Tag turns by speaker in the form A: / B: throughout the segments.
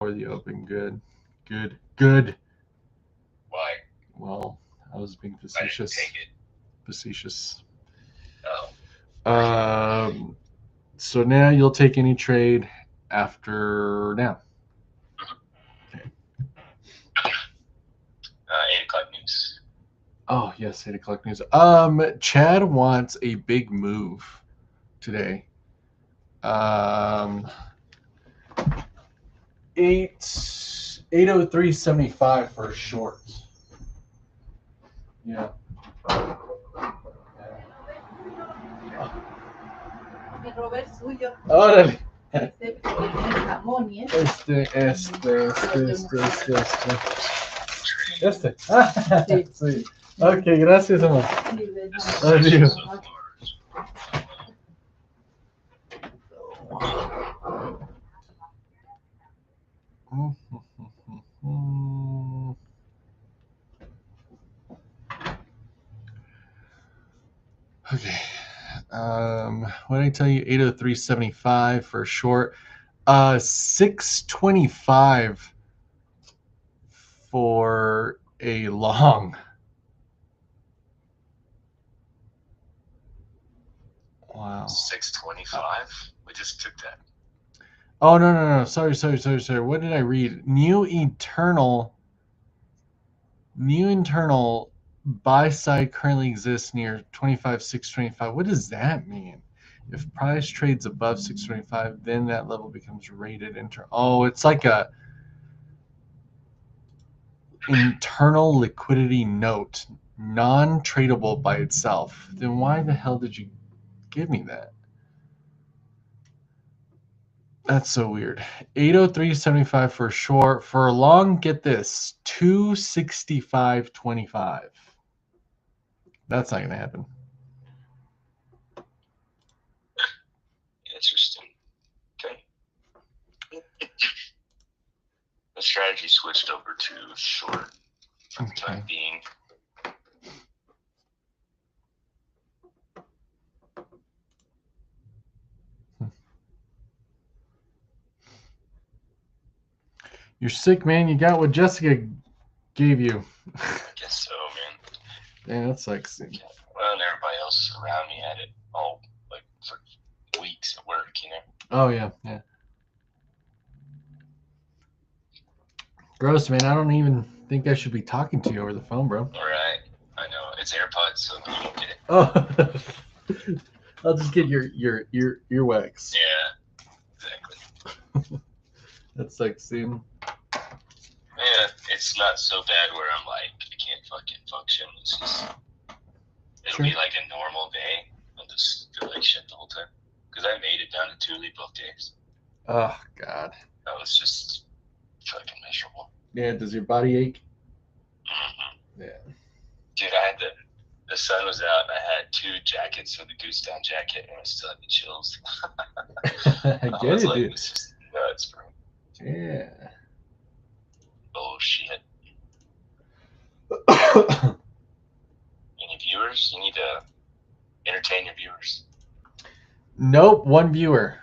A: Before the open, good.
B: Why?
A: Well, I was being facetious.
B: I didn't take it.
A: Facetious.
B: Oh.
A: So now you'll take any trade after now.
B: Okay. 8 o'clock news.
A: Oh yes, 8 o'clock news. Chad wants a big move today. 803.75 for a short. Yeah. Órale. Sí. Ok, gracias, amor. Adiós. Okay. What did I tell you? 803.75 for a short. 625 for a long. Wow.
B: 625? We just took that.
A: Oh, no. Sorry. What did I read? New internal buy side currently exists near 25,625. What does that mean? If price trades above 625, then that level becomes rated internal. Oh, it's like a internal liquidity note, non-tradable by itself. Then why the hell did you give me that? That's so weird. 803.75 for short. For a long, get this, 265.25. That's not going to happen.
B: Interesting. Okay. The strategy switched over to short for the time being.
A: You're sick, man. You got what Jessica gave you.
B: I guess so, man.
A: Yeah, that sucks.
B: Well, and everybody else around me had it all like for weeks at work, you know.
A: Oh yeah. Gross, man. I don't even think I should be talking to you over the phone, bro.
B: All right. I know. It's AirPods, so you don't get it.
A: Oh. I'll just get your earwax.
B: Yeah, exactly.
A: That's like soon.
B: Yeah, it's not so bad where I'm like, I can't fucking function. It's just, it'll be like a normal day. I'll just feel like shit the whole time. Because I made it down to Thule both days.
A: Oh, God.
B: That was just fucking miserable.
A: Yeah, does your body ache?
B: Mm-hmm.
A: Yeah.
B: Dude, I had the sun was out and I had 2 jackets for the goose down jacket and I still had the chills.
A: I get it, dude.
B: It's just nuts, bro.
A: Yeah.
B: Oh, shit. Any viewers? You need to entertain your viewers.
A: Nope, 1 viewer.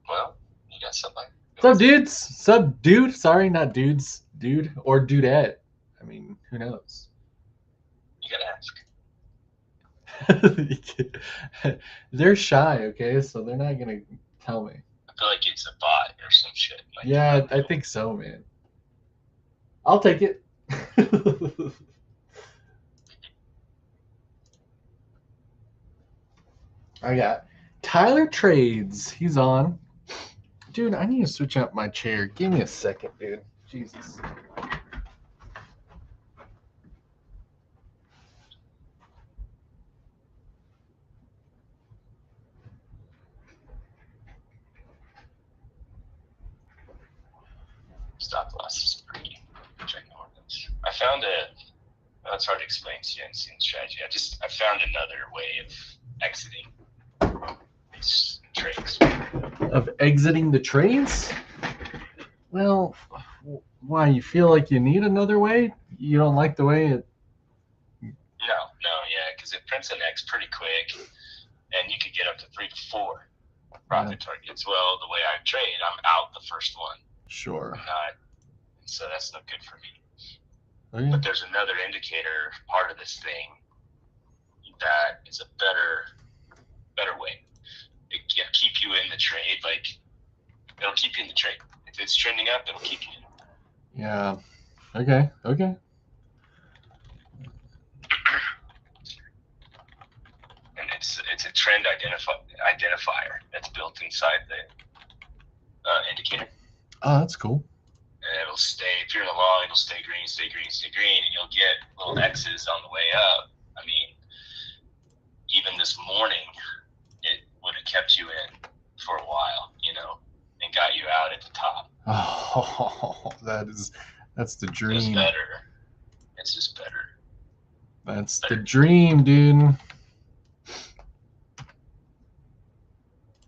B: Well, you got somebody.
A: Sup, dudes? Sup, dude? Sorry, not dudes. Dude or dudette. I mean, who knows?
B: You gotta ask.
A: They're shy, okay? So they're not gonna tell me.
B: I feel like it's a bot or some shit. Like,
A: yeah, I think so, man. I'll take it. I got Tyler Trades. He's on. Dude, I need to switch out my chair. Give me a second, dude. Jesus.
B: Stop loss is pretty ginormous. I found it's hard to explain to you in strategy. I found another way of exiting these trades.
A: Of exiting the trades? Well, why? You feel like you need another way? You don't like the way it...
B: No, yeah, because it prints an X pretty quick, and you could get up to 3 to 4 profit targets. Well, the way I trade, I'm out the first one.
A: Sure.
B: I'm not, so that's not good for me.
A: Okay.
B: But there's another indicator part of this thing that is a better way. It'll keep you in the trade. Like, it'll keep you in the trade. If it's trending up, it'll keep you in.
A: Yeah. Okay. Okay.
B: And it's a trend identifier that's built inside the indicator.
A: Oh, that's cool.
B: And it'll stay, if you're in the long, it'll stay green, stay green, stay green, and you'll get little X's on the way up. I mean, even this morning, it would have kept you in for a while, you know, and got you out at the top.
A: Oh, that's the dream.
B: It's better. It's just better.
A: That's the dream, dude.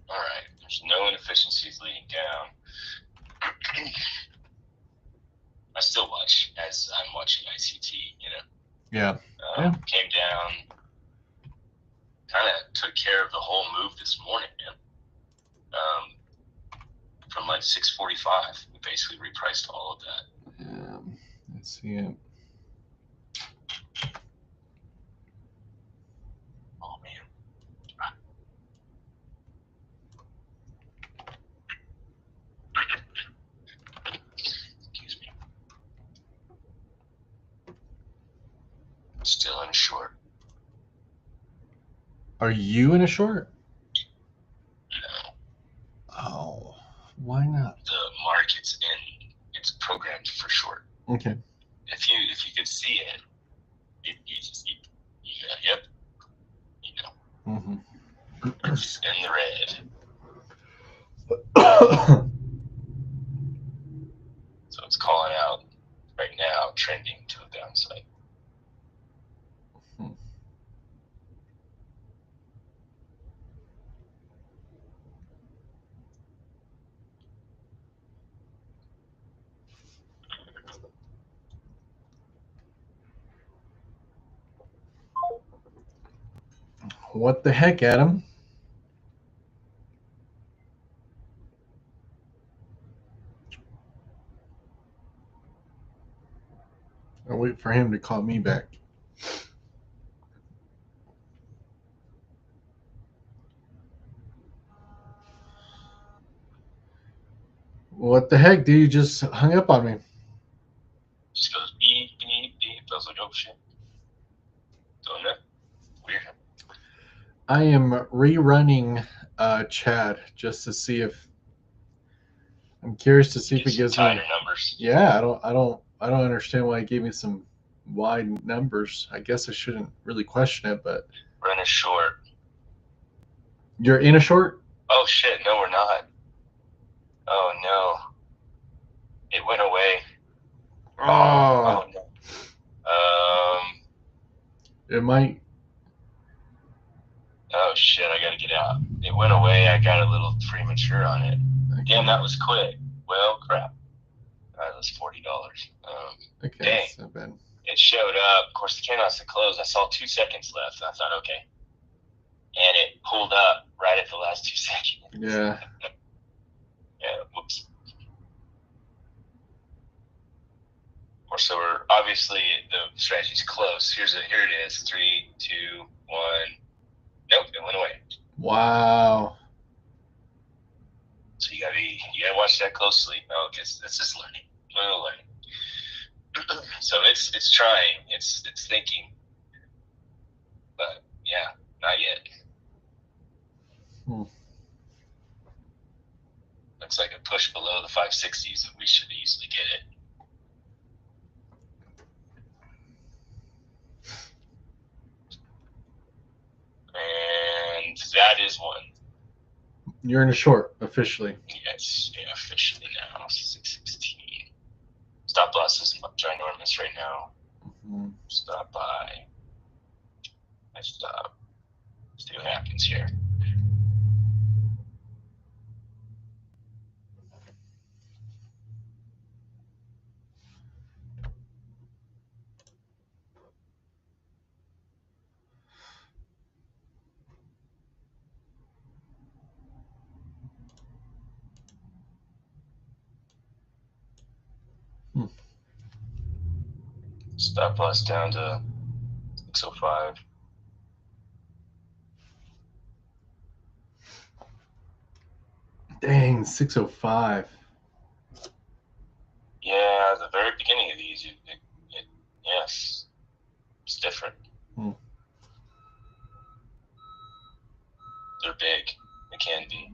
B: All right. There's no inefficiencies leading down. I still watch as I'm watching ICT, you know.
A: Yeah.
B: Came down, kind of took care of the whole move this morning, man. From like 6:45, we basically repriced all of that.
A: Yeah. Let's see it.
B: Oh man. Excuse me. Still in a short.
A: Are you in a short?
B: No.
A: Oh, why not?
B: The market's in. It's programmed for short.
A: Okay.
B: If you could see it, yep. You know.
A: Mm-hmm.
B: It's in the red. So it's calling out right now, trending to the downside.
A: What the heck, Adam? I'll wait for him to call me back. What the heck, dude? You just hung up on me.
B: Just goes beep, beep, beep. I was like, oh shit. Don't know. Weird.
A: I am rerunning chat just to see if I'm curious to see if it gives
B: tighter
A: me
B: numbers.
A: Yeah, I don't understand why it gave me some wide numbers. I guess I shouldn't really question it, but
B: we're in a short.
A: You're in a short?
B: Oh shit, no we're not. Oh no. It went away.
A: Oh
B: no.
A: It might.
B: Oh shit, I gotta get out. It went away. I got a little premature on it.
A: Okay.
B: Damn, that was quick. Well, crap. That was $40.
A: Okay,
B: dang.
A: that's not bad.
B: It showed up. Of course, the candle has to close. I saw 2 seconds left. I thought, okay. And it pulled up right at the last 2 seconds.
A: Yeah.
B: Yeah, whoops. Or so we're obviously the strategy's close. Here it is. 3, 2, 1. Nope, it went away.
A: Wow.
B: So you gotta watch that closely. Oh, this is learning. Little learning. So it's trying. It's thinking. But yeah, not yet. Looks like a push below the 560s, and we should easily get it. And that is one.
A: You're in a short, officially.
B: Yes, yeah, officially now. 616. Stop loss is ginormous right now.
A: Mm-hmm.
B: Stop by. I stop. See what happens here. Stop loss down to 605.
A: Dang, 605.
B: Yeah, the very beginning of these, yes, it's different. They're big. They can be.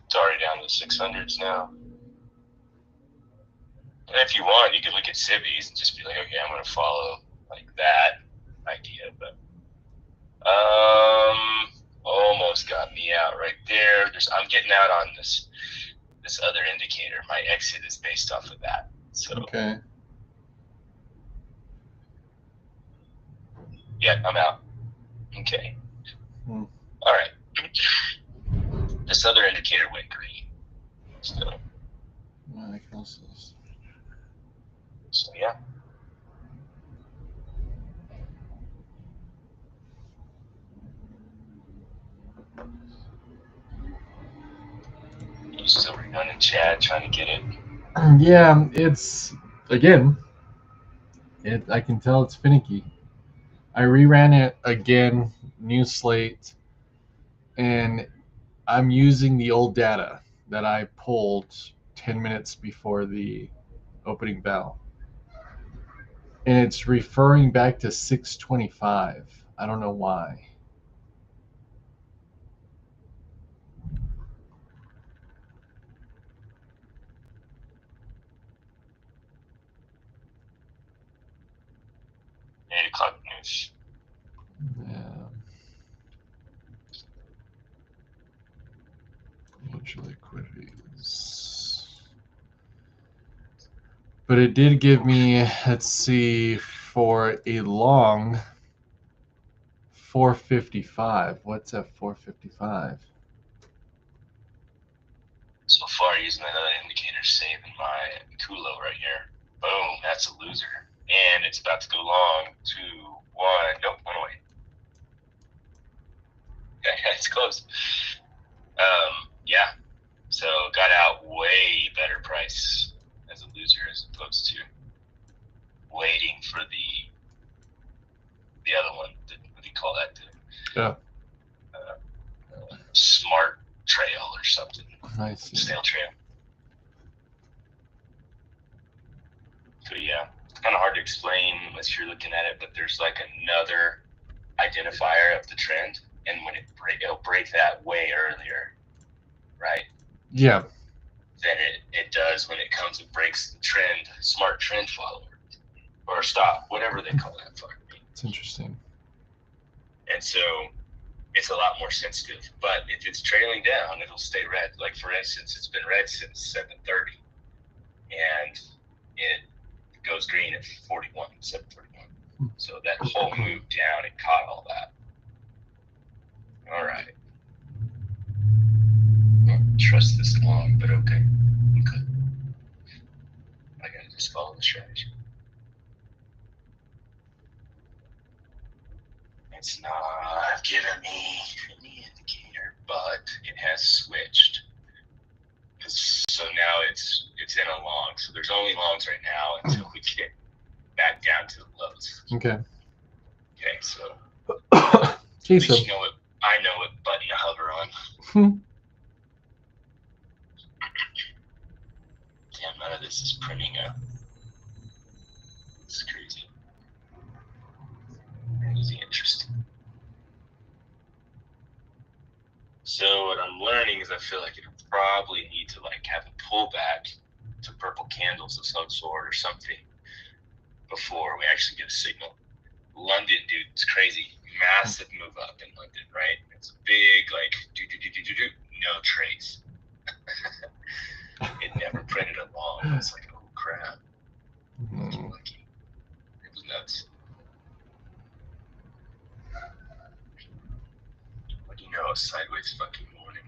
B: It's already down to the 600s now. And if you want, you could look at civvies and just be like, okay, I'm going to follow like that idea. But almost got me out right there. I'm getting out on this other indicator. My exit is based off of that. So
A: okay.
B: Yeah, I'm out. Okay. All right. This other indicator went green. So yeah. You still running chat trying to get it?
A: Yeah, it's again. I can tell it's finicky. I reran it again, new slate, and I'm using the old data that I pulled 10 minutes before the opening bell. And it's referring back to 625. I don't know why.
B: Eight o'clock news.
A: Yeah. Which liquidities? But it did give me, let's see, for a long 455. What's at 455?
B: So far, using another indicator, saving my Kulo right here. Boom, that's a loser. And it's about to go long. 2, 1. Nope, went away. Okay, it's close. Yeah. So got out way better price as a loser as opposed to waiting for the other one. What do you call that? Smart trail or something.
A: I see.
B: Snail trail. So yeah, it's kind of hard to explain unless you're looking at it, but there's like another identifier of the trend, and when it'll break that way earlier, right?
A: Yeah.
B: Than it does when it comes and breaks the trend, smart trend follower or stop, whatever they call that fucking thing.
A: It's interesting.
B: And so it's a lot more sensitive. But if it's trailing down, it'll stay red. Like for instance, it's been red since 7:30, and it goes green at 7:41. So that whole move down, it caught all that. All right. I don't trust this long, but okay. I gotta just follow the strategy. It's not giving me any indicator, but it has switched. So now it's in a long. So there's only longs right now until we get back down to the lows.
A: Okay.
B: Okay, so
A: at least
B: you know I know what button to hover on. Damn, none of this is printing up. It's crazy. Crazy interesting. So what I'm learning is I feel like it'll probably need to like have a pullback to purple candles of some sort or something before we actually get a signal. London, dude, it's crazy. Massive move up in London, right? It's a big, like, no trace. It never printed a long. It's like, oh crap. Lucky. It was nuts. What do you know? A sideways fucking morning.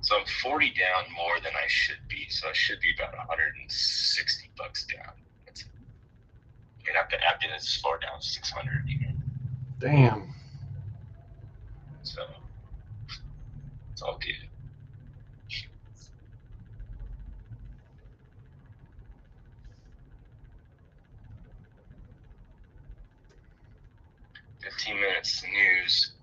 B: So I'm 40 down more than I should be. So I should be about 160 bucks down. That's it. And I've been as far down as 600 even.
A: Damn.
B: So It's all good. Minutes to news.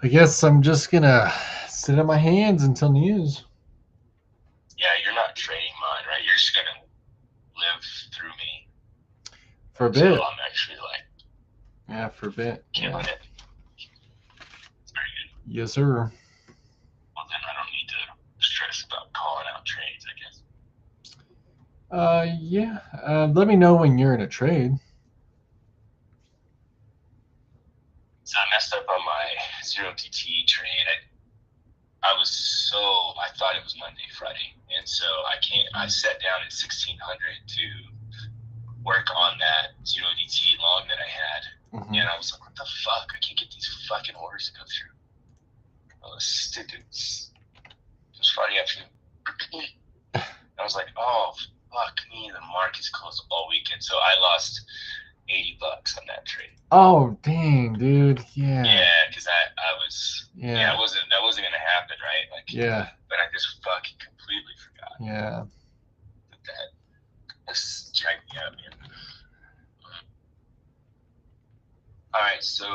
A: I guess I'm just gonna sit on my hands until news.
B: Yeah, you're not trading mine, right? You're just gonna live through me.
A: For a bit.
B: So I'm actually like,
A: yeah, for a bit.
B: Killing it. It's very good.
A: Yes, sir.
B: Well, then I don't need to stress about calling out trades, I guess.
A: Yeah. Let me know when you're in a trade.
B: So I messed up on my 0DTE trade. I thought it was Monday, Friday, and so I sat down at 1600 to work on that 0DTE long that I had, and I was like, what the fuck? I can't get these fucking orders to go through. Oh, stupid. It was Friday afternoon. I was like, oh, fuck me, the market's closed all weekend, so I lost $80 on that trade.
A: Oh, dang, dude. Yeah.
B: Yeah, because that wasn't gonna happen, right? Like,
A: yeah.
B: But I just fucking completely forgot.
A: Yeah.
B: Let's check me out, man. All right, so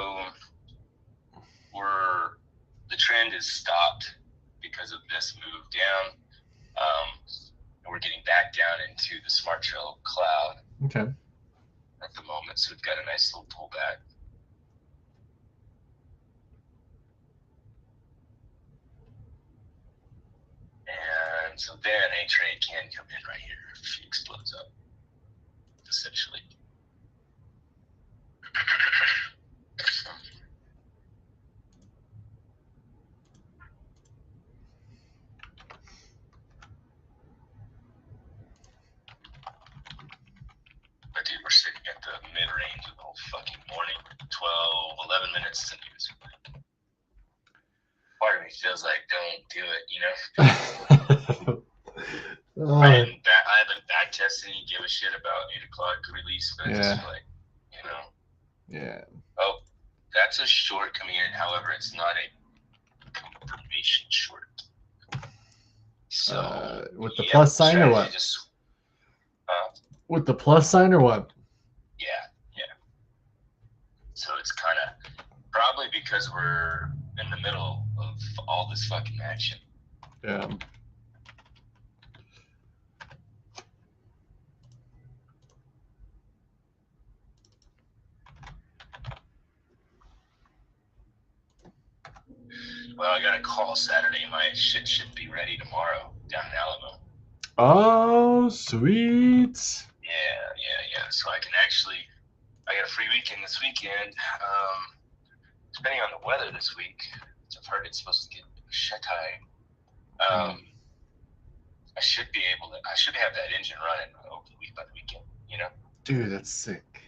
B: the trend is stopped because of this move down. And we're getting back down into the Smart Trail cloud.
A: Okay.
B: At the moment, so we've got a nice little pullback. And so then a trade can come in right here if she explodes up, essentially. But dude, we're sitting at the mid-range of the whole fucking morning. 11 minutes to news. Part of me feels like, don't do it, you know? I haven't back tested and give a shit about 8 o'clock release, but I just feel like, you know.
A: Yeah.
B: Oh, that's a short coming in. However, it's not a confirmation short. So
A: with the plus sign or what? With the plus sign or what?
B: Yeah. So it's kind of probably because we're in the middle of all this fucking action.
A: Yeah.
B: Well, I got a call Saturday. My shit should be ready tomorrow down in Alamo.
A: Oh, sweet.
B: Yeah. So I got a free weekend this weekend. Depending on the weather this week, I've heard it's supposed to get shit high. I should have that engine running hopefully by the weekend, you know?
A: Dude, that's sick.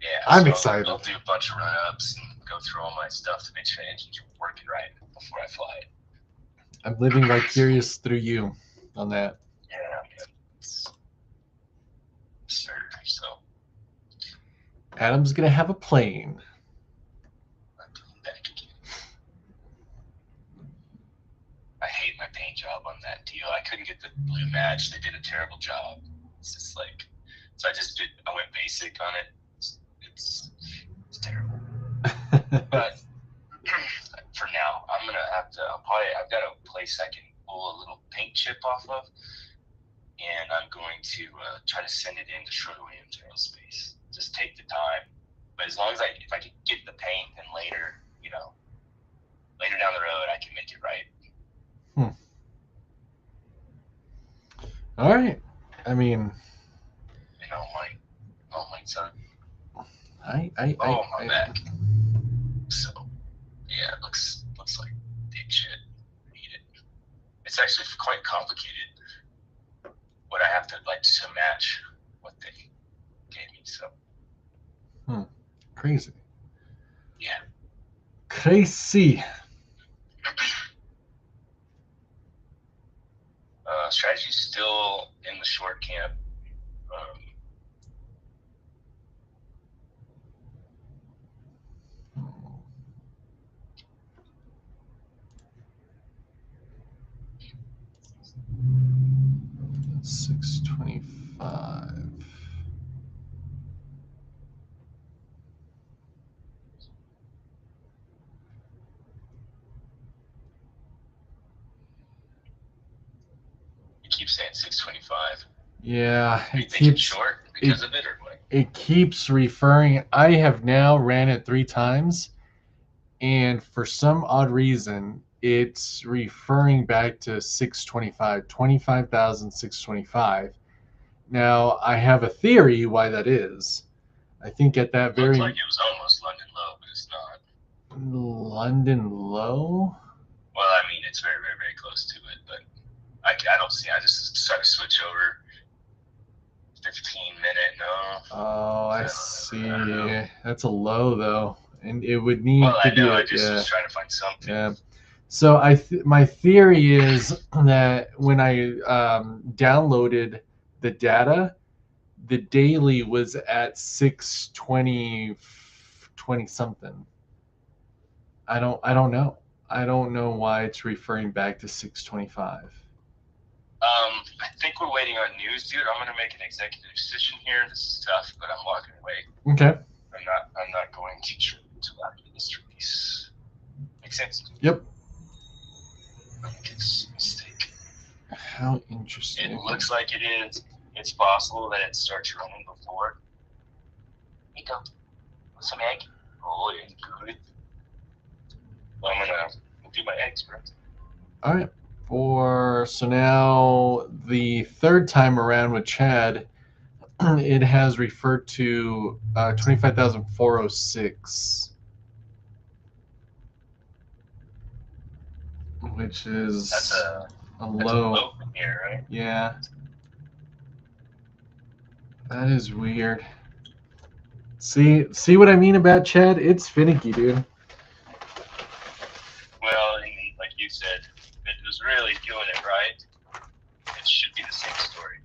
B: Yeah.
A: I'm excited.
B: I'll do a bunch of run-ups and go through all my stuff to make sure the engine's working right before I fly it.
A: I'm living vicarious through you on that.
B: Yeah, man. It's absurd. So
A: Adam's gonna have a plane.
B: I'm back again. I hate my paint job on that deal. I couldn't get the blue match. They did a terrible job. It's just like, so I went basic on it. It's terrible. But for now, I'm gonna have to. I've got a place I can pull a little paint chip off of, and I'm going to try to send it into Sherwin-Williams Aerospace. Just take the time. But as long as if I can get the paint, then later down the road, I can make it right.
A: All right. I mean,
B: oh my son.
A: My
B: back. So yeah, it looks like big shit. Need it. It's actually quite complicated. What I have to to match what they gave me. So.
A: Crazy.
B: Yeah.
A: Crazy.
B: Strategy's still in the short camp. saying 625.
A: Yeah,
B: Are you thinking short because of it, or what?
A: It keeps referring. I have now ran it 3 times, and for some odd reason, it's referring back to 625, 25,625. Now, I have a theory why that is. I think at that very...
B: Looked like it was almost London low, but it's not.
A: London low?
B: Well, I mean, it's very, very, very close to it, but I don't see. I just try to switch over. 15-minute, no.
A: Oh, I see. That's a low, though. And it would need to be...
B: I just was trying to find something.
A: Yeah. So my theory is that when I downloaded the data, the daily was at 620 something. I don't know. I don't know why it's referring back to 625.
B: I think we're waiting on news, dude. I'm gonna make an executive decision here. This is tough, but I'm walking away.
A: Okay.
B: I'm not going to trade until after this release. Makes sense?
A: Yep.
B: I think it's a mistake.
A: How interesting.
B: It looks like it is. It's possible that it starts running before. Nico, want some egg? Oh, yeah, good. Well, I'm gonna do my eggs, bro.
A: All right. So now the third time around with Chad, it has referred to 25,406, which is
B: a
A: low
B: from here, right?
A: Yeah. That is weird. See what I mean about Chad? It's finicky, dude.
B: Well, like you said, if it was really doing it right, it should be the same story.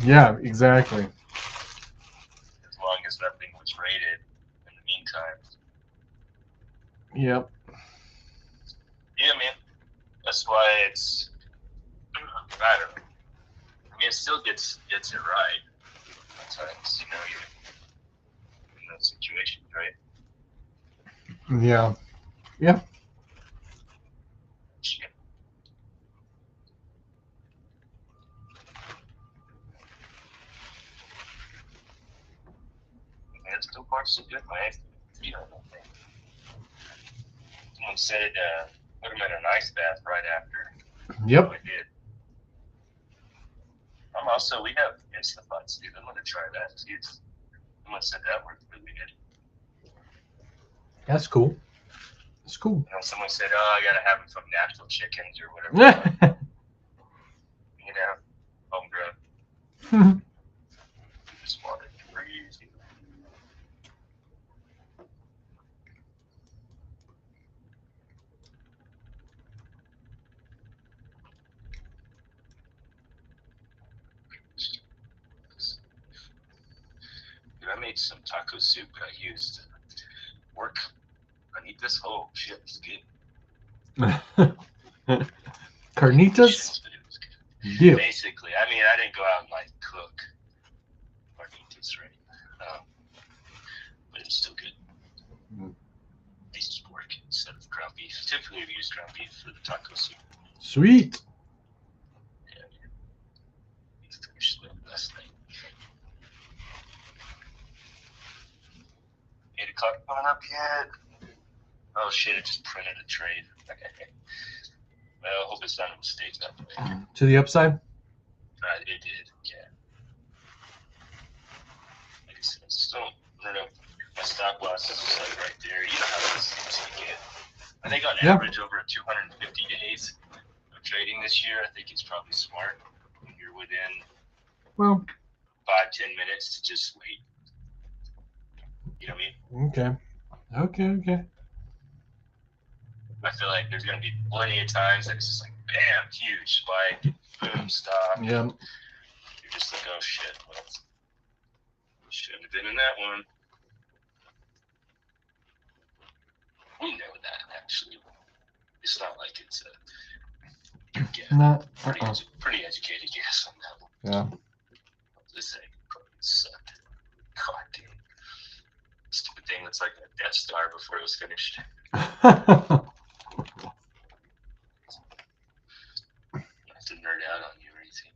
A: Yeah, exactly.
B: As long as nothing was rated in the meantime.
A: Yep.
B: Yeah, man. That's why it's... I don't know. I mean, it still gets it right. Sometimes, you know, you're in those situations, right?
A: Yeah. Yeah.
B: Shit. Man, it's still far so good, man. Someone said put them in an ice bath right after.
A: Yep.
B: I did. We have Instapots, dude. I'm going to try that. Someone said that worked really good.
A: That's cool. It's cool.
B: You know, someone said, I got to have them from natural chickens or whatever. You know, homegrown. Just wanted to breathe. Dude, I made some taco soup that I used work. I need this whole shit. It's good.
A: Carnitas? Yeah.
B: Basically, I mean, I didn't go out and like cook carnitas, right? But it's still good. Tastes pork instead of ground beef. Typically, we use ground beef for the taco soup.
A: Sweet.
B: Yeah, man. It's actually the best thing. 8 o'clock coming up yet? Oh shit! It just printed a trade. Well, I hope it's not a mistake that way.
A: To the upside?
B: It did, yeah. Like I said, still, I don't know. My stop loss is just like right there. You know how those things you get. I think on average over 250 days of trading this year, I think it's probably smart when you're within 5-10 minutes to just wait. You know what I mean?
A: Okay.
B: I feel like there's going to be plenty of times that it's just like, bam, huge spike, boom, stop.
A: Yeah.
B: You're just like, oh shit, well, shouldn't have been in that one. We know that, actually. It's not like it's a pretty educated guess on that one.
A: Yeah.
B: This thing probably sucked. God damn. Stupid thing that's like a Death Star before it was finished. Not to nerd out on you or anything.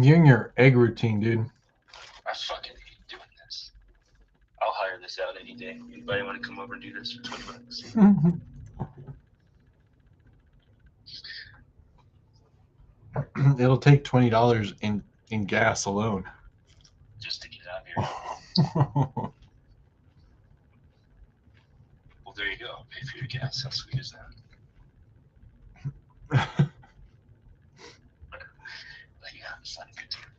A: You're in your egg routine, dude.
B: I fucking hate doing this. I'll hire this out any day. Anybody want to come over and do this for $20?
A: It'll take $20 in gas alone.
B: Just to get out here. Well, there you go. I'll pay for your gas. How sweet is that? But yeah, it's not a good time.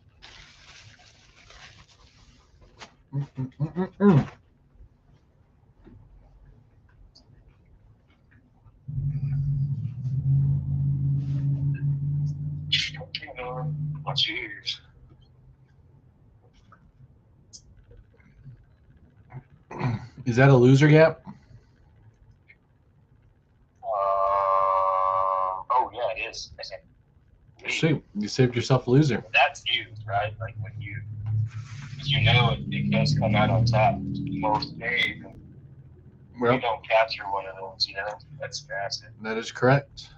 B: Watch your ears.
A: Is that a loser gap?
B: Oh yeah, it is.
A: Shoot, you saved yourself a loser.
B: That's you, right? Like when you know it does come out on top most days.
A: Well,
B: you don't capture one of those, you know? That's massive.
A: That is correct.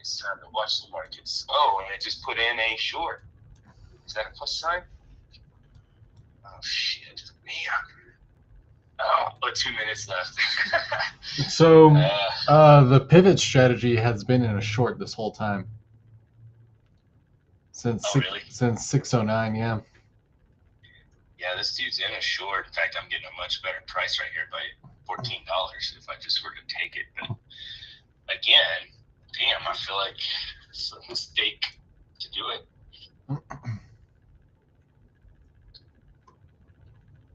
B: It's time to watch the markets. Oh, and I just put in a short. Is that a plus sign? Oh, shit. Man. Oh, but 2 minutes left.
A: So the pivot strategy has been in a short this whole time. Since since 609, yeah.
B: Yeah, this dude's in a short. In fact, I'm getting a much better price right here by $14 if I just were to take it. But again, damn, I feel like it's a mistake to do it.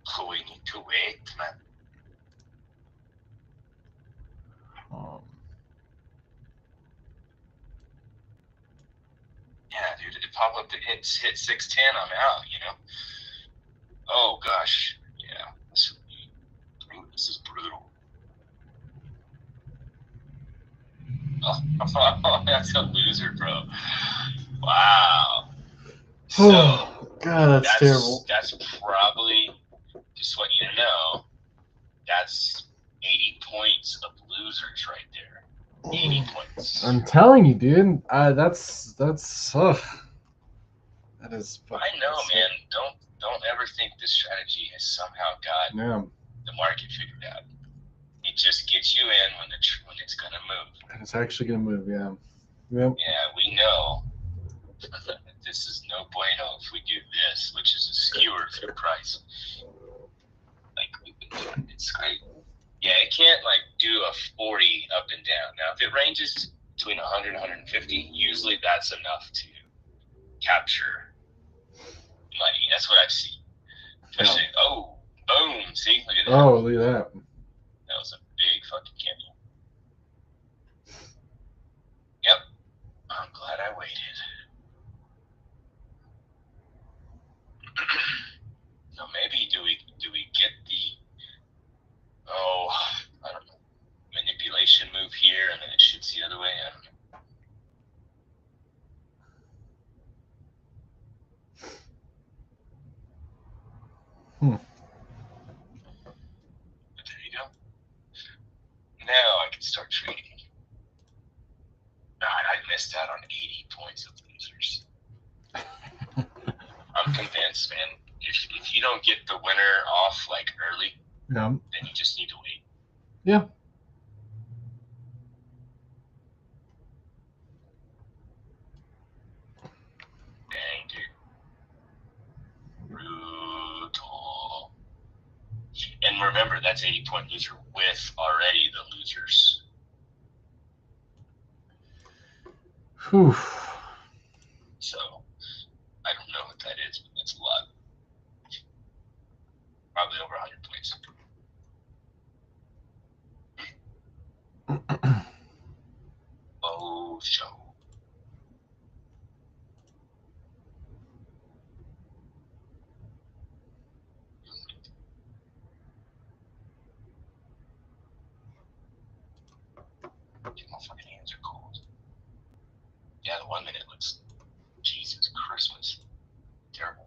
B: So we need to wait, man. Yeah, dude, it popped up to hit 610. I'm out, you know. Oh gosh, yeah, this is brutal. Oh, that's a loser, bro. Wow. So,
A: God, that's terrible.
B: That's probably, just want you to know, that's 80 points of losers right there. 80 points.
A: I'm telling you, dude. That is.
B: I know, man. Don't ever think this strategy has somehow got the market figured out. It just gets you in when it's gonna move.
A: And it's actually gonna move, yeah.
B: Yep. Yeah, we know. This is no bueno if we do this, which is a skewer for the price. Like we've been doing. It's great. Yeah, it can't like do a 40 up and down. Now, if it ranges between 100 and 150, usually that's enough to capture money. That's what I've seen. Especially, oh, boom. See, look at that.
A: Oh, look at that.
B: That was a big fucking candle. Yep. I'm glad I waited. So maybe do we get the I don't know, manipulation move here and then it shoots the other way? I don't know. But there you go. Now I can start trading. God, I missed out on 80 points of losers. I'm convinced, man. If you don't get the winner off like early, then you just need to wait.
A: Yeah.
B: Dang, dude. Brutal. And remember, that's 80-point loser with already the losers.
A: Whew.
B: So, I don't know what that is, but that's a lot. Probably over 100 points. Oh, show. Yeah, the 1 minute looks, Jesus Christmas, terrible.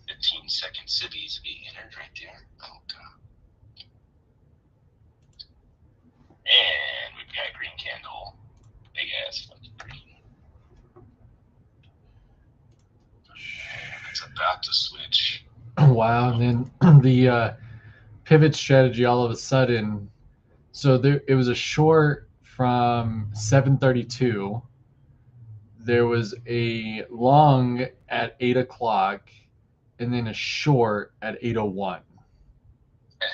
B: 15-second cibbies being entered right there. Oh, God. And we've got green candle. Big ass fucking green. And it's about to switch.
A: Wow. And then the pivot strategy all of a sudden. So there, it was a short from 7:32. There was a long at 8 o'clock, and then a short at 8:01.
B: Yeah.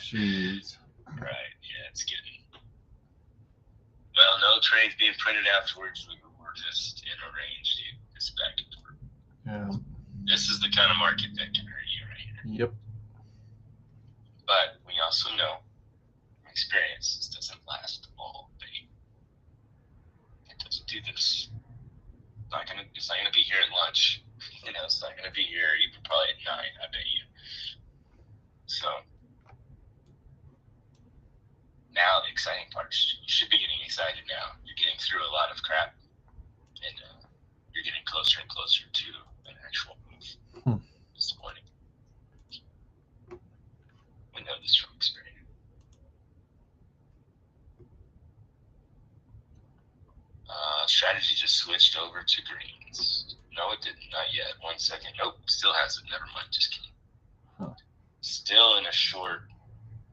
A: Jeez.
B: Right. Yeah, it's getting. Well, no trades being printed afterwards. We're just in a range, dude. It's back and forth.
A: Yeah.
B: This is the kind of market that can hurt you right here.
A: Yep.
B: But we also know, from experience, this doesn't last all day. It doesn't do this. It's not gonna be here at lunch. It's not gonna be here even probably at 9, I bet you. So now the exciting part, you should be getting excited now. You're getting through a lot of crap, and you're getting closer and closer to an actual move this morning. We know this from experience. Strategy just switched over to greens. No, it didn't. Not yet. 1 second. Nope. Still hasn't. Never mind. Just kidding.
A: Huh.
B: Still in a short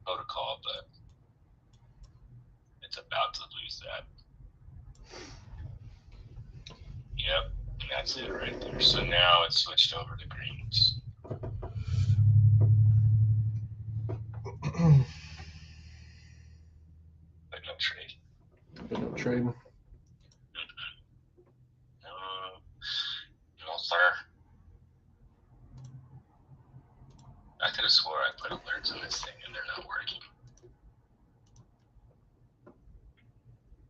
B: protocol, but it's about to lose that. Yep. And that's it right there. So now it's switched over to greens. But no trade.
A: But no trade.
B: No, sir. I could have swore I put alerts on this thing and they're not working.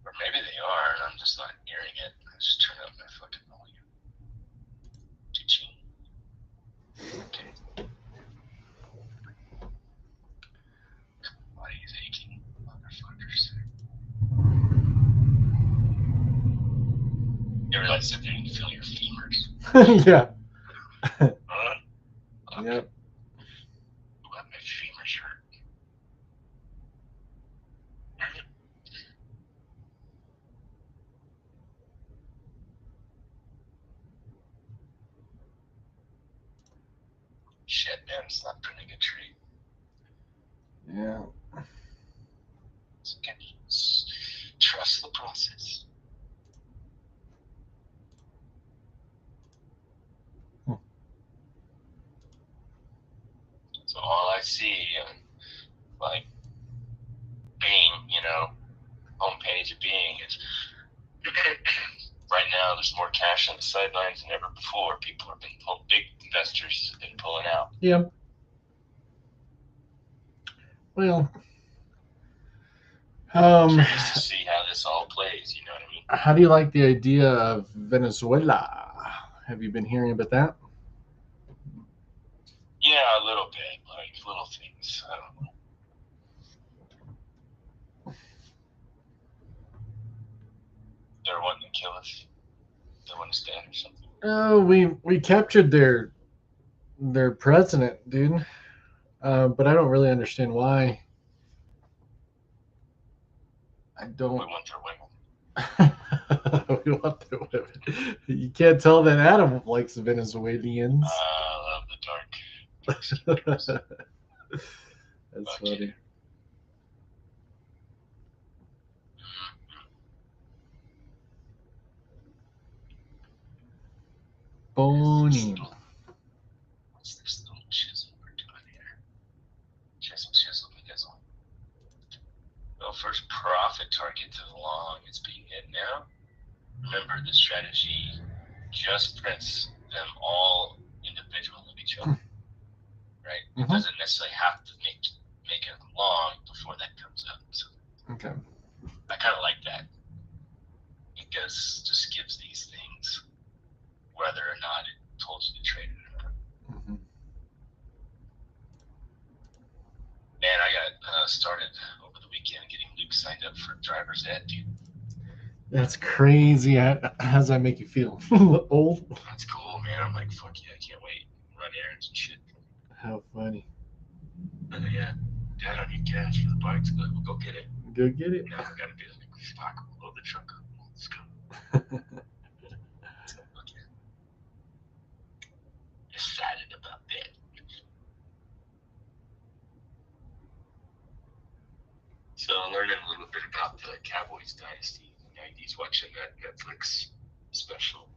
B: Or maybe they are and I'm just not hearing it. I just turn up my fucking volume. Teaching. Okay. Body's aching, motherfuckers. You ever like sit there and feel your femurs?
A: Yeah.
B: Huh? Okay.
A: Yep.
B: Let my femurs hurt. Shit, man, it's not printing a tree.
A: Yeah.
B: So can you trust the process? So all I see, like Bing, homepage of Bing is right now there's more cash on the sidelines than ever before. People have been big investors have been pulling out.
A: Yeah. Well,
B: Curious to see how this all plays, you know what I mean?
A: how do you like the idea of Venezuela? Have you been hearing about that?
B: Yeah, a little bit, like little things. I don't know. They're wanting to kill us. They want to stand or something.
A: Oh, we captured their president, dude. But I don't really understand why. I don't.
B: We want their women.
A: We want their women. You can't tell that Adam likes Venezuelans.
B: I love the dark.
A: That's
B: Okay.
A: funny. Bony.
B: What's this little chisel we're doing here? Chisel. Well, first profit target to the long is being hit now. Remember, the strategy just prints them all individual of each other, right? It doesn't necessarily have to make it long before that comes up. So
A: Okay.
B: I kind of like that because it just gives these things whether or not it told you to trade it or not. Man, I got started over the weekend getting Luke signed up for driver's ed, dude.
A: That's crazy. How's that make you feel? Old?
B: That's cool, man. I'm like, fuck yeah, I can't wait. Run errands and shit.
A: How funny.
B: Yeah. Dad, I need gas for the bike. So we'll go get it.
A: Go get it.
B: Now we gotta be like, fuck, we'll load the truck up. Let's go. So, okay. Excited about that. So I'm learning a little bit about the Cowboys dynasty in the 90s, watching that Netflix special.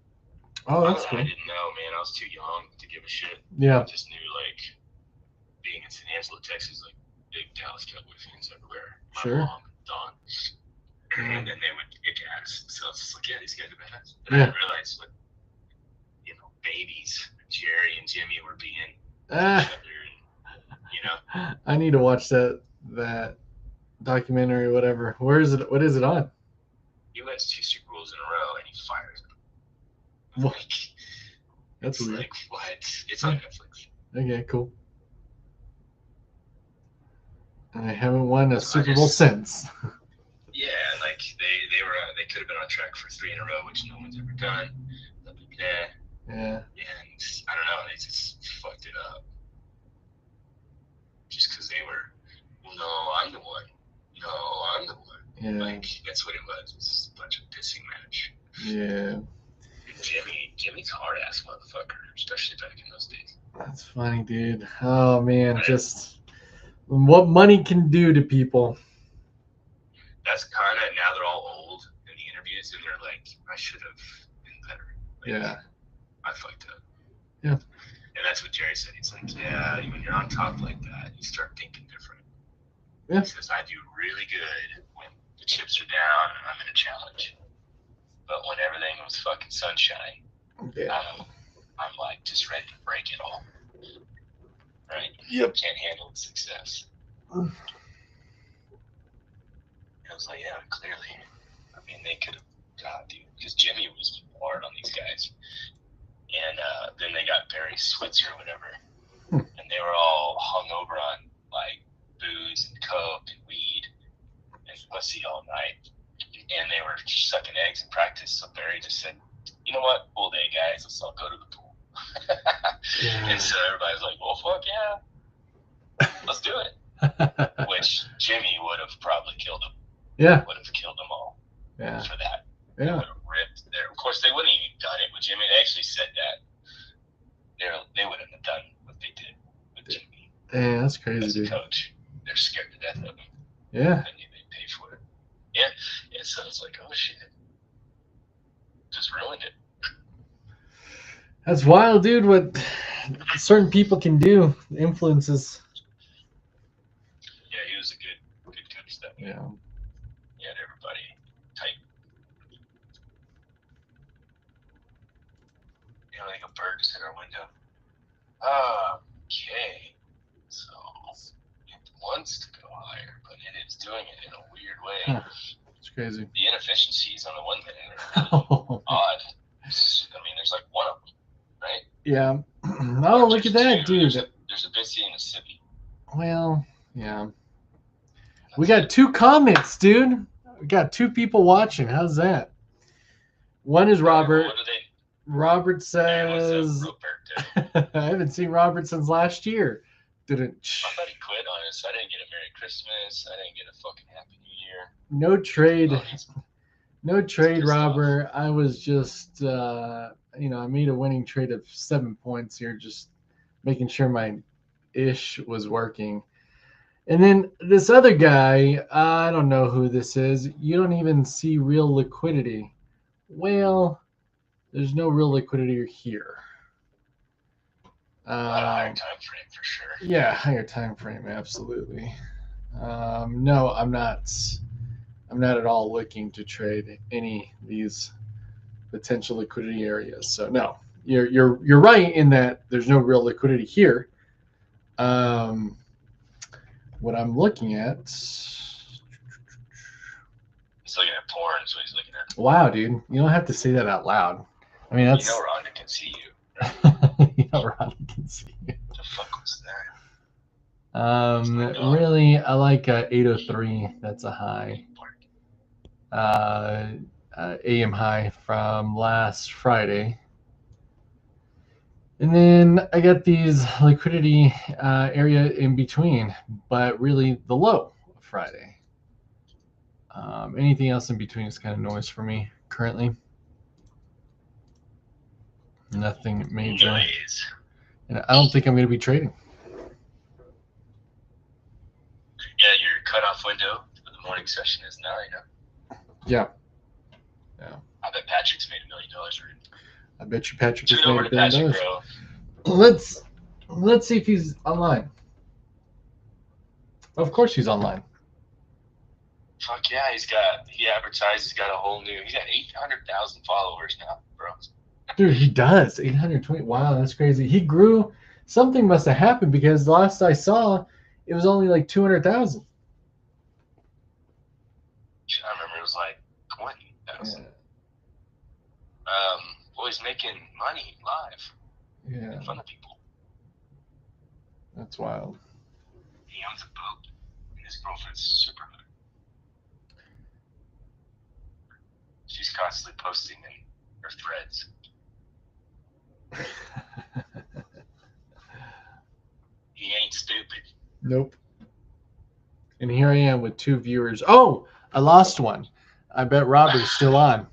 A: Oh, that's cool.
B: I didn't know, man. I was too young to give a shit.
A: Yeah.
B: I just knew, like, being in San Angelo, Texas, like, big Dallas Cowboy fans everywhere. My mom, Dawn. And then they would get gas. So I was just like, yeah, these guys are badass. And I didn't realize what, babies, Jerry and Jimmy were being each other. And,
A: I need to watch that documentary or whatever. Where is it? What is it on?
B: He wins 2 Super Bowls in a row, and he fires them.
A: What? That's
B: it's
A: weird.
B: Like, what? It's on Netflix.
A: Okay, cool. I haven't won a Super Bowl since.
B: Yeah, like they could have been on track for 3 in a row, which no one's ever done. Yeah. And I don't know, they just fucked it up. Just because they were, no, I'm the one. No, I'm the one.
A: Yeah.
B: Like, that's what it was. It was a bunch of pissing match.
A: Yeah.
B: Jimmy's hard ass motherfucker, especially back in those days.
A: That's funny, dude. Oh man, just what money can do to people.
B: That's kind of, now they're all old in the interviews, and they're like, I should have been better. Like,
A: yeah.
B: I fucked up.
A: Yeah.
B: And that's what Jerry said. He's like, yeah, when you're on top like that, you start thinking different.
A: Yeah.
B: He says, I do really good when the chips are down and I'm in a challenge. But when everything was fucking sunshine, I'm like just ready to break it all. Right?
A: Yep.
B: Can't handle the success. I was like, yeah, clearly. I mean, they could have, God, dude, because Jimmy was hard on these guys. And then they got Barry Switzer or whatever. And they were all hung over on, like, booze and coke and weed and pussy all night. And they were sucking eggs in practice. So Barry just said, you know what, full day, guys, let's all go to the pool. And so everybody's like, well, fuck yeah. Let's do it. Which Jimmy would have probably killed them.
A: Yeah.
B: Would have killed them all.
A: Yeah.
B: For that.
A: Yeah.
B: They would have ripped there. Of course, they wouldn't even done it with Jimmy. They actually said that. They wouldn't have done what they did with Jimmy.
A: Yeah, that's crazy,
B: as a
A: dude.
B: coach. They're scared to death of him.
A: Yeah.
B: They pay for it. Yeah. And so it's like, oh shit. Just ruined it.
A: That's wild, dude, what certain people can do. Influences.
B: Yeah, he was a good coach that way.
A: Yeah.
B: He had everybody tight. You know, like a bird just hit our window. Okay. So it wants to go higher, but it is doing it in a weird way.
A: It's crazy.
B: The inefficiencies on the 1 minute are odd. I mean, there's like one of them, right?
A: Yeah. Oh, look at that, dude.
B: There's a Bissy and a Sippy.
A: Well, yeah. We got 2 comments, dude. We got 2 people watching. How's that? One is Robert.
B: What are they?
A: Robert says, I haven't seen Robert since last year.
B: I thought he quit on us. I didn't get a Merry Christmas. I didn't get a fucking Happy New Year.
A: No trade. No trade, Robert. I was just, I made a winning trade of 7 points here, just making sure my ish was working. And then this other guy, I don't know who this is. You don't even see real liquidity. Well, there's no real liquidity here.
B: Higher time frame for sure.
A: Yeah, higher time frame, absolutely. No, I'm not at all looking to trade any of these potential liquidity areas. So no, you're right in that there's no real liquidity here. What I'm looking at.
B: He's looking at porn, so he's looking at.
A: Wow, dude, you don't have to say that out loud. I mean, that's.
B: You know, Rhonda can see you.
A: Rhonda can see you.
B: What the fuck was that?
A: Really, I like 803. That's a high. AM high from last Friday. And then I got these liquidity area in between, but really the low of Friday. Anything else in between is kind of noise for me currently. Nothing major.
B: Noise.
A: And I don't think I'm going to be trading.
B: Yeah, your cutoff window for the morning session is 9, huh?
A: Yeah.
B: I bet Patrick's made $1 million already.
A: I bet you Patrick has
B: Tune
A: made
B: over
A: $1
B: to
A: billion.
B: Patrick, bro.
A: Let's see if he's online. Of course he's online.
B: Fuck yeah, he advertised, he's got 800,000 followers now, bro.
A: Dude, he does. 820. Wow, that's crazy. He grew. Something must have happened because last I saw, it was only like 200,000.
B: I remember it was like 20,000.
A: Yeah.
B: Well, he's making money live.
A: Yeah.
B: In front of people.
A: That's wild.
B: He owns a boat, and his girlfriend's super hood. She's constantly posting in her threads. He ain't stupid.
A: Nope. And here I am with 2 viewers. Oh, I lost one. I bet Robert's still on.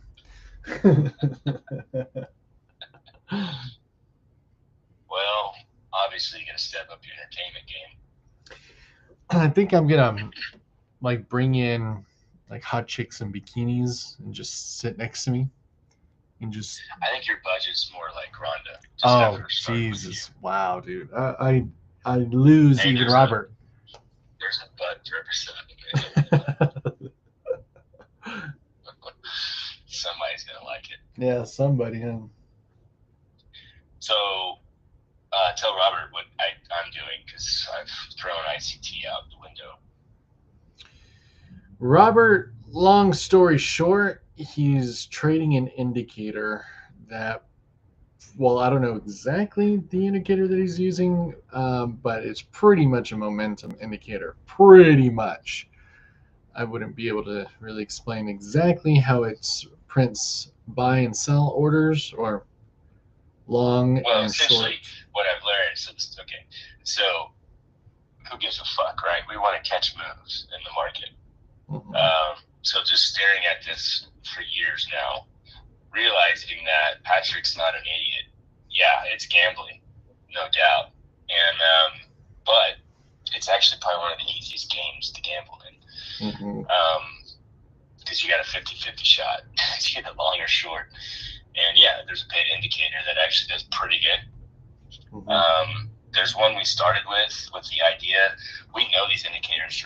B: Well, obviously you got to step up your entertainment game.
A: I think I'm gonna like bring in like hot chicks in bikinis and just sit next to me and just.
B: I think your budget's more like Rhonda. Just
A: Oh Jesus! Wow, dude. I lose even Robert.
B: There's a butt for every seven. Somebody's gonna like it.
A: Yeah, somebody.
B: So tell Robert what I'm doing because I've thrown ICT out the window.
A: Robert, long story short, he's trading an indicator that, well, I don't know exactly the indicator that he's using, but it's pretty much a momentum indicator. Pretty much. I wouldn't be able to really explain exactly how it prints buy and sell orders or long and short.
B: Essentially, what I've learned is, okay, so who gives a fuck, right? We want to catch moves in the market. Mm-hmm. So just staring at this for years now, realizing that Patrick's not an idiot. Yeah, it's gambling, no doubt. And but it's actually probably one of the easiest games to gamble in.
A: Mm-hmm.
B: Because you got a 50-50 shot. You get a long or short. And yeah, there's a paid indicator that actually does pretty good. Mm-hmm. There's one we started with the idea. We know these indicators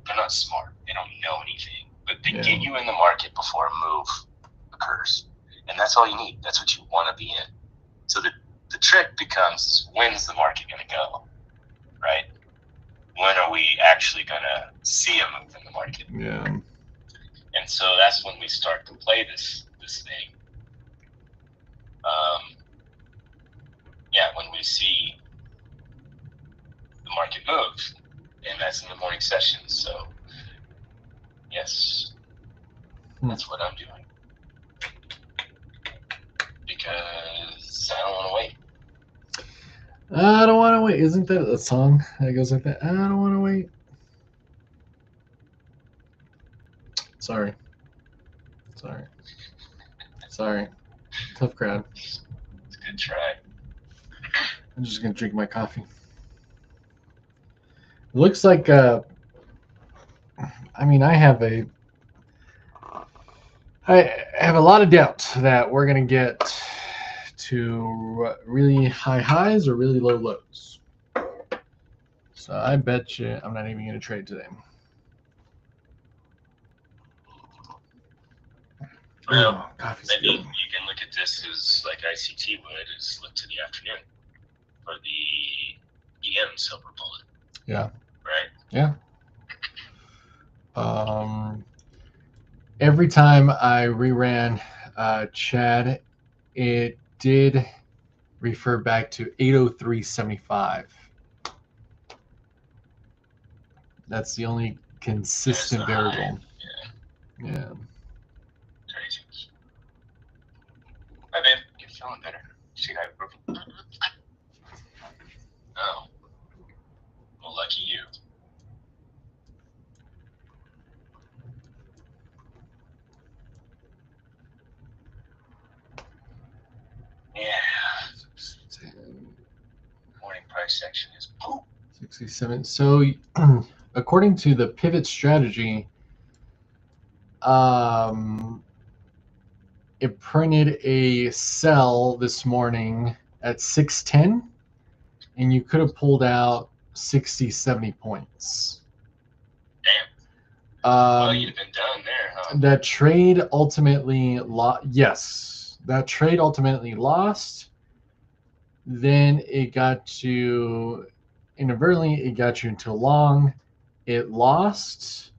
B: they're not smart. They don't know anything. But they get you in the market before a move occurs. And that's all you need. That's what you want to be in. So the trick becomes, when's the market going to go? Right? When are we actually going to see a move in the market?
A: Yeah.
B: And so that's when we start to play this thing. When we see the market move, and that's in the morning session. So, yes, that's what I'm doing. Because I don't want to wait.
A: I don't want to wait. Isn't that a song that goes like that? I don't want to wait. Sorry. Tough crowd.
B: It's a good try.
A: I'm just going to drink my coffee. Looks like, I have a lot of doubt that we're going to get to really high highs or really low lows. So I bet you I'm not even going to trade today.
B: Well, maybe you can look at this as like ICT would, is look to the afternoon for the EM silver bullet.
A: Yeah.
B: Right?
A: Yeah. Every time I reran Chad, it did refer back to 803.75. That's the only consistent variable.
B: Yeah. Hi, babe. You're feeling better. See ibuprofen? Oh. Well, lucky you. Yeah. Morning price section is
A: 67. So, according to the pivot strategy, it printed a sell this morning at 610, and you could have pulled out 60, 70 points.
B: Damn. Well, you'd have been done there, huh?
A: That trade ultimately lost. Yes, that trade ultimately lost. Then it got you inadvertently. It got you into long. It lost,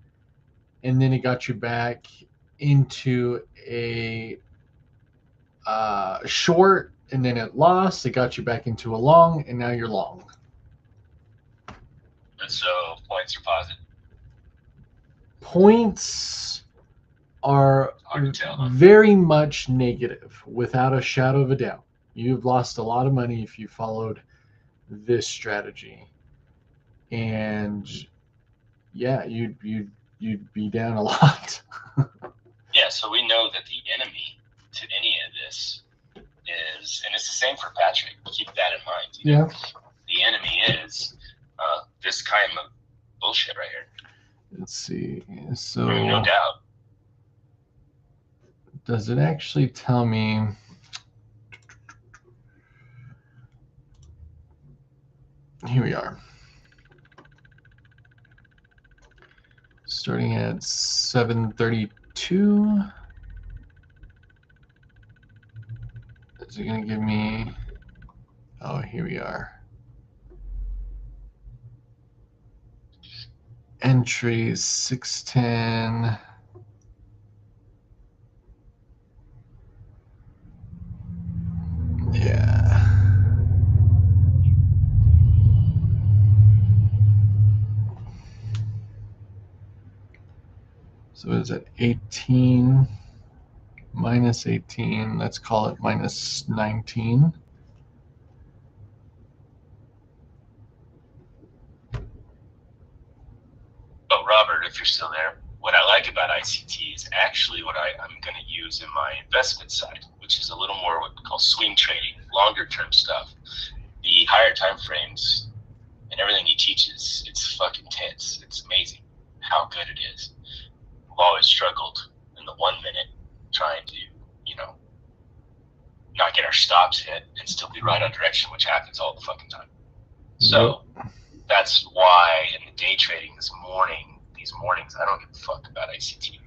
A: and then it got you back into a short, and then it lost. It got you back into a long, and now you're long.
B: And so points are positive.
A: Points are very much negative, without a shadow of a doubt. You've lost a lot of money if you followed this strategy, and yeah, you'd be down a lot.
B: Yeah, so we know that the enemy to any of this is, and it's the same for Patrick. Keep that in mind. You know? The enemy is this kind of bullshit right here.
A: Let's see. So,
B: I mean, no doubt.
A: Does it actually tell me? Here we are. Starting at 732. Is it going to give me? Oh, here we are. Entries 610. Yeah. So is it 18 minus 18? Let's call it minus 19.
B: But Robert, if you're still there, what I like about ICT is actually what I'm going to use in my investment side, which is a little more what we call swing trading, longer term stuff. The higher time frames and everything he teaches, it's fucking tense. It's amazing how good it is. We've always struggled in the 1 minute trying to, not get our stops hit and still be right on direction, which happens all the fucking time. So that's why in the day trading these mornings, I don't give a fuck about ICT.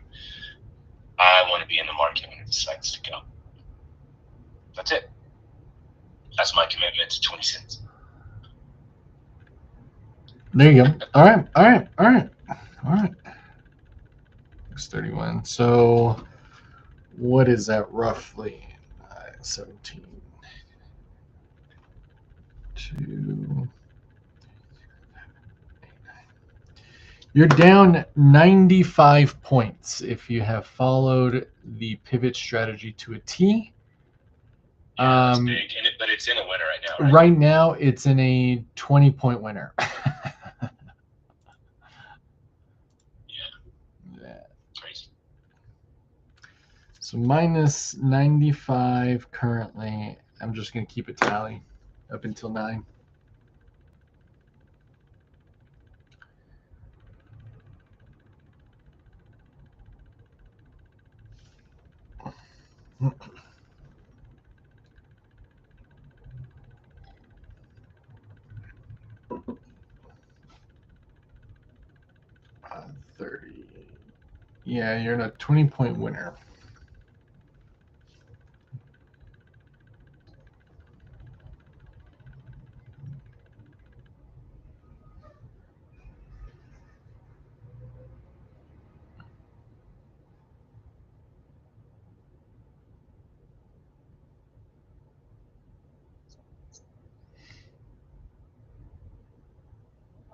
B: I want to be in the market when it decides to go. That's it. That's my commitment to 20 cents.
A: There you go. All right. 631. So what is that roughly? 17. 2. You're down 95 points if you have followed the pivot strategy to a T.
B: Yeah, that's big. But it's in a winner right now, right?
A: Right now, it's in a 20-point winner.
B: Yeah. Crazy.
A: So minus 95 currently. I'm just going to keep a tally up until 9. Uh, 30. Yeah, you're in a 20-point winner.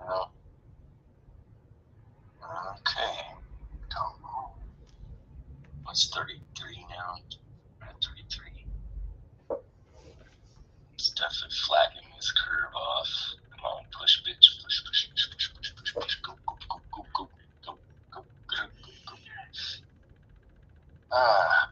B: Oh. Okay. What's 33 now? We're at 33. definitely flattening this curve off. Come on, push, bitch. Push. Go. Ah.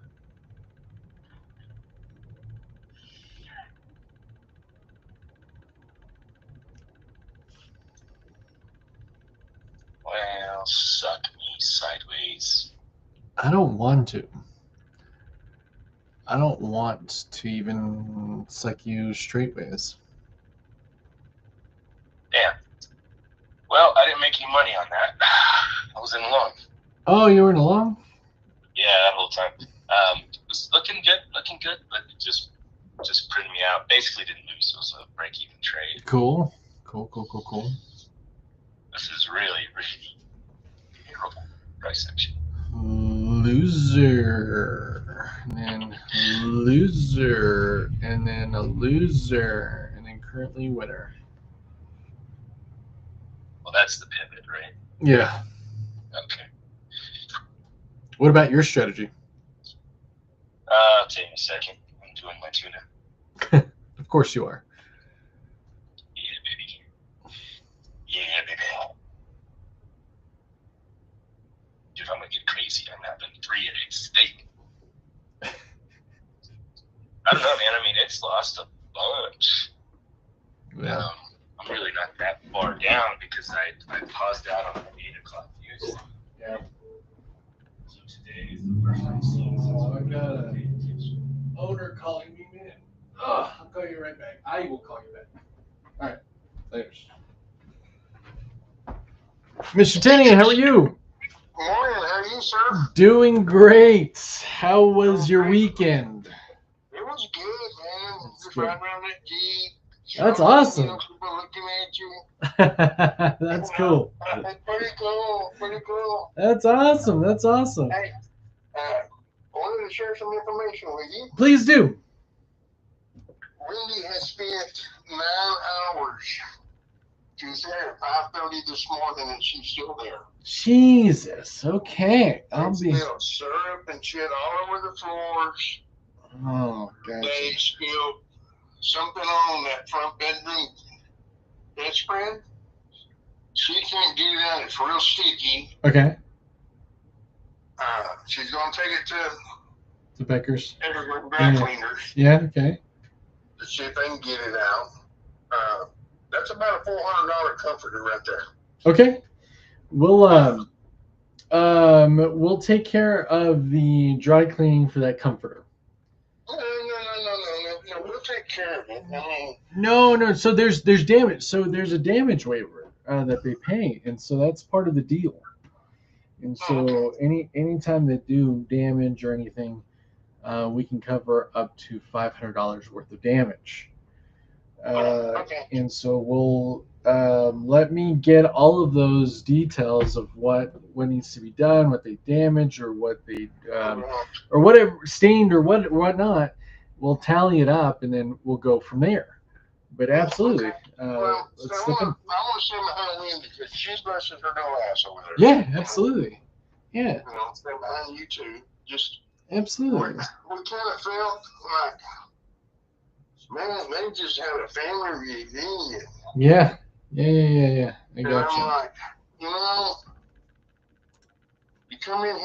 B: Well, suck me sideways.
A: I don't want to. I don't want to even suck you straightways.
B: Damn. Well, I didn't make any money on that. I was in the long.
A: Oh, you were in a long?
B: Yeah, that whole time. It was looking good, but it just printed me out. Basically didn't lose. It was a break-even trade.
A: Cool.
B: This is really, really terrible price action.
A: Loser. And then loser. And then a loser. And then currently winner.
B: Well, that's the pivot, right?
A: Yeah.
B: Okay.
A: What about your strategy?
B: Take me a second. I'm doing my tuna.
A: Of course you are.
B: Yeah, baby. Dude, I'm gonna get crazy. I'm having 3 eggs steak. I don't know, man. I mean, it's lost a bunch.
A: Yeah.
B: I'm really not that far down because I paused out on the 8 o'clock news.
A: Yeah.
B: So today is the first I'm seeing.
A: Oh, I've got an owner calling me, man. Oh, I'll call you right back. I will call you back. All right. Later. Mr. Tinian, how are you?
C: Morning, how are you, sir?
A: Doing great. How was your weekend?
C: It was good, man.
A: That's
C: Just
A: good.
C: riding around that Jeep.
A: That's awesome.
C: People looking at you.
A: That's cool.
C: Pretty cool.
A: That's awesome.
C: Hey, I wanted to share some information with you.
A: Please do.
C: Wendy has spent 9 hours. She was there at 5:30 this morning, and she's still there.
A: Jesus. Okay. I'll be.
C: They spilled syrup and shit all over the floors.
A: Oh,
C: They
A: gotcha.
C: spilled something on that front bedroom bedspread. She can't get it out. It's real sticky.
A: Okay.
C: She's going to take it to
A: The Beckers.
C: every dry cleaners
A: Yeah. Okay.
C: to see if they can get it out. That's about a $400 comforter right there.
A: Okay. We'll take care of the dry cleaning for that comforter.
C: No. We'll take care of it. I mean,
A: No. So there's damage. So there's a damage waiver that they pay, and so that's part of the deal. And so anytime they do damage or anything, we can cover up to $500 worth of damage. And so we'll let me get all of those details of what needs to be done, what they damage, or what they or whatever stained or whatnot. We'll tally it up and then we'll go from there. But absolutely,
C: well,
A: let's
C: I
A: step in.
C: want to say behind Wendy because she's busting her little ass over there.
A: Yeah, absolutely. Yeah,
C: Stay behind you too. Just
A: absolutely.
C: we kind of felt like, man, they just had a family reunion.
A: Yeah. I
C: And
A: got
C: I'm
A: you.
C: like, you come in